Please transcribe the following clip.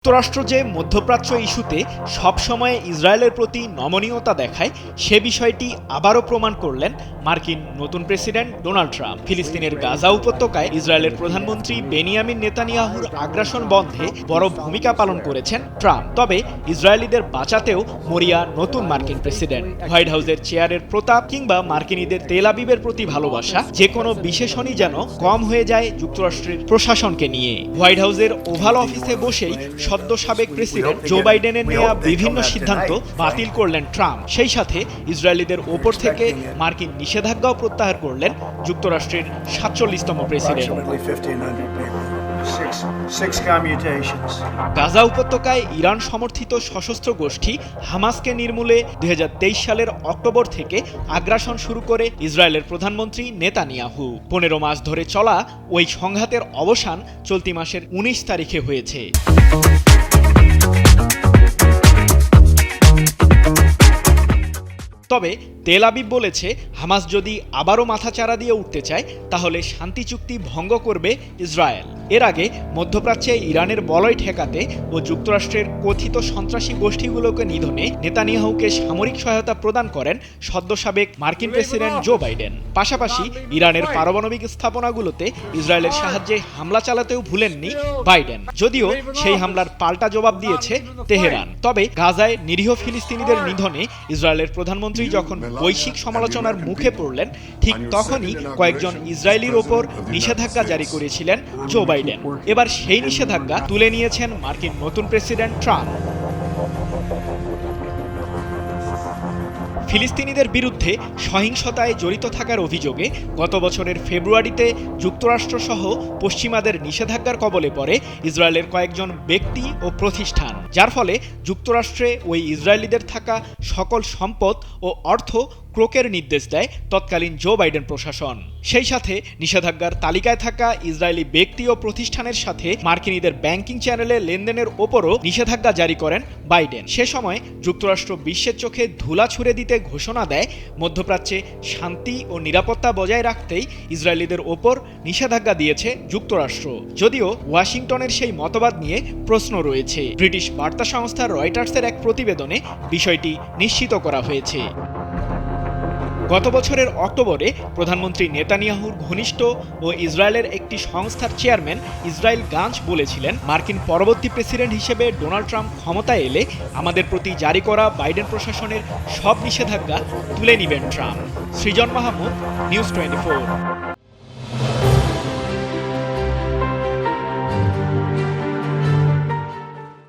যুক্তরাষ্ট্র যে মধ্যপ্রাচ্য ইস্যুতে সবসময় ইসরায়েলের প্রতি নমনীয়তা দেখায় সে বিষয়টি আবারও প্রমাণ করলেন মার্কিন নতুন প্রেসিডেন্ট ডোনাল্ড ট্রাম্প। ফিলিস্তিনের গাজা উপত্যকায় ইসরায়েলের প্রধানমন্ত্রী বেনিয়ামিন নেতানিয়াহুর আগ্রাসন বন্ধে বড় ভূমিকা পালন করেছেন ট্রাম্প। তবে ইসরায়েলিদের বাঁচাতেও মরিয়া নতুন মার্কিন প্রেসিডেন্ট। হোয়াইট হাউসের চেয়ারের প্রতাপ কিংবা মার্কিনীদের তেল আবিবের প্রতি ভালোবাসা যে কোনো বিশেষণই যেন কম হয়ে যায় যুক্তরাষ্ট্রের প্রশাসনকে নিয়ে। হোয়াইট হাউসের ওভাল অফিসে বসেই সদ্য সাবেক প্রেসিডেন্ট জো বাইডেনের নেওয়া বিভিন্ন সিদ্ধান্ত বাতিল করলেন ট্রাম্প। সেই সাথে ইসরায়েলিদের ওপর থেকে মার্কিন নিষেধাজ্ঞাও প্রত্যাহার করলেন যুক্তরাষ্ট্রের ৪৭তম প্রেসিডেন্ট। গাজা উপত্যকায় ইরান সমর্থিত সশস্ত্র গোষ্ঠী হামাসকে নির্মূলে ২০২৩ সালের অক্টোবর থেকে আগ্রাসন শুরু করে ইসরায়েলের প্রধানমন্ত্রী নেতানিয়াহু। ১৫ মাস ধরে চলা ওই সংঘাতের অবসান চলতি মাসের ১৯ তারিখে হয়েছে। তবে তেল আবিব বলেছে, হামাস যদি আবারও মাথাচাড়া দিয়ে উঠতে চায় তাহলে শান্তি চুক্তি ভঙ্গ করবে ইসরায়েল। এর আগে মধ্যপ্রাচ্যে ইরানের বলয় ঠেকাতে ও যুক্তরাষ্ট্রের কথিত সন্ত্রাসী গোষ্ঠীগুলোকে নিধনে নেতানিয়াহুকে সামরিক সহায়তা প্রদান করেন সদ্য সাবেক মার্কিন প্রেসিডেন্ট জো বাইডেন। পাশাপাশি ইরানের পারমাণবিক স্থাপনাগুলোতে ইসরায়েলের সাহায্যে হামলা চালাতেও ভুলেননি বাইডেন, যদিও সেই হামলার পাল্টা জবাব দিয়েছে তেহরান। তবে গাজায় নিরীহ ফিলিস্তিনিদের নিধনে ইসরায়েলের প্রধানমন্ত্রী যখন বৈশ্বিক সমালোচনার মুখে পড়লেন, ঠিক তখনই কয়েকজন ইসরায়েলির ওপর নিষেধাজ্ঞা জারি করেছিলেন জো বাইডেন। এবার সেই নিষেধাজ্ঞা তুলে নিয়েছেন মার্কিন নতুন প্রেসিডেন্ট ট্রাম্প। ফিলিস্তিনিদের বিরুদ্ধে সহিংসতায় জড়িত থাকার অভিযোগে গত বছরের ফেব্রুয়ারিতে যুক্তরাষ্ট্রসহ পশ্চিমাদের নিষেধাজ্ঞার কবলে পড়ে ইসরায়েলের কয়েকজন ব্যক্তি ও প্রতিষ্ঠান, যার ফলে যুক্তরাষ্ট্রে ওই ইসরায়েলিদের থাকা সকল সম্পদ ও অর্থ ক্রোকের নির্দেশ দেয় তৎকালীন জো বাইডেন প্রশাসন। সেই সাথে নিষেধাজ্ঞার তালিকায় থাকা ইসরায়েলি ব্যক্তি ও প্রতিষ্ঠানের সাথে মার্কিনীদের ব্যাংকিং চ্যানেলে লেনদেনের ওপরও নিষেধাজ্ঞা জারি করেন বাইডেন। সে সময় যুক্তরাষ্ট্র বিশ্বের চোখে ধুলা ছুঁড়ে দিতে ঘোষণা দেয় মধ্যপ্রাচ্যে শান্তি ও নিরাপত্তা বজায় রাখতেই ইসরায়েলিদের ওপর নিষেধাজ্ঞা দিয়েছে যুক্তরাষ্ট্র। যদিও ওয়াশিংটনের সেই মতবাদ নিয়ে প্রশ্ন রয়েছে। ব্রিটিশ বার্তা সংস্থা রয়টার্সের এক প্রতিবেদনে বিষয়টি নিশ্চিত করা হয়েছে। গত বছরের অক্টোবরে প্রধানমন্ত্রী নেতানিয়াহুর ঘনিষ্ঠ ও ইসরায়েলের একটি সংস্থার চেয়ারম্যান ইসরায়েল গাঞ্জ বলেছিলেন, মার্কিন পরবর্তী প্রেসিডেন্ট হিসেবে ডোনাল্ড ট্রাম্প ক্ষমতায় এলে আমাদের প্রতি জারি করা বাইডেন প্রশাসনের সব নিষেধাজ্ঞা তুলে নেবেন ট্রাম্প। সৃজন মাহমুদ, নিউজ 24।